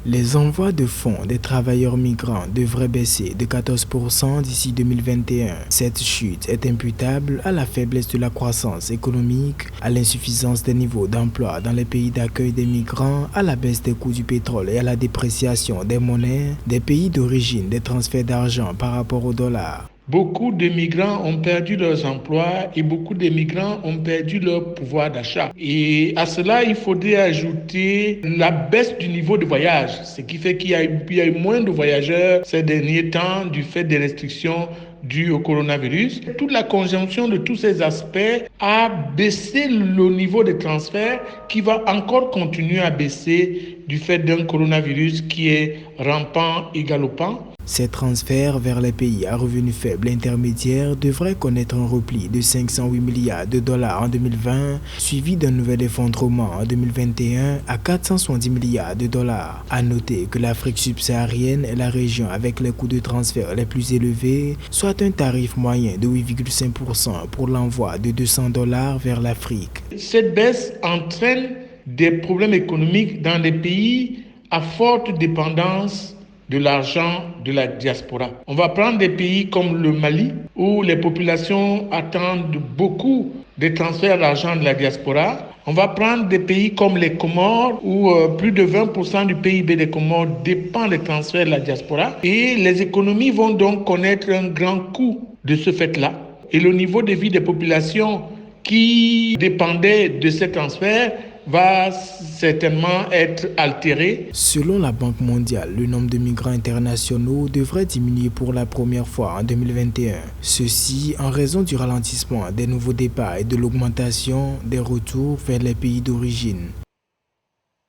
Les envois de fonds des travailleurs migrants devraient baisser de 14% d'ici 2021. Cette chute est imputable à la faiblesse de la croissance économique, à l'insuffisance des niveaux d'emploi dans les pays d'accueil des migrants, à la baisse des coûts du pétrole et à la dépréciation des monnaies des pays d'origine des transferts d'argent par rapport au dollar. Beaucoup de migrants ont perdu leurs emplois et beaucoup de migrants ont perdu leur pouvoir d'achat. Et à cela, il faudrait ajouter la baisse du niveau de voyage, ce qui fait qu'il y a eu moins de voyageurs ces derniers temps du fait des restrictions dues au coronavirus. Toute la conjonction de tous ces aspects a baissé le niveau de transfert qui va encore continuer à baisser du fait d'un coronavirus qui est rampant et galopant. Ces transferts vers les pays à revenus faibles intermédiaires devraient connaître un repli de 508 milliards de dollars en 2020, suivi d'un nouvel effondrement en 2021 à 470 milliards de dollars. À noter que l'Afrique subsaharienne est la région avec les coûts de transfert les plus élevés, soit un tarif moyen de 8,5% pour l'envoi de 200 dollars vers l'Afrique. Cette baisse entraîne des problèmes économiques dans les pays à forte dépendance de l'argent de la diaspora. On va prendre des pays comme le Mali, où les populations attendent beaucoup de transferts d'argent de la diaspora. On va prendre des pays comme les Comores, où plus de 20% du PIB des Comores dépend des transferts de la diaspora. Et les économies vont donc connaître un grand coup de ce fait-là. Et le niveau de vie des populations qui dépendaient de ces transferts va certainement être altéré. Selon la Banque mondiale, le nombre de migrants internationaux devrait diminuer pour la première fois en 2021. Ceci en raison du ralentissement des nouveaux départs et de l'augmentation des retours vers les pays d'origine.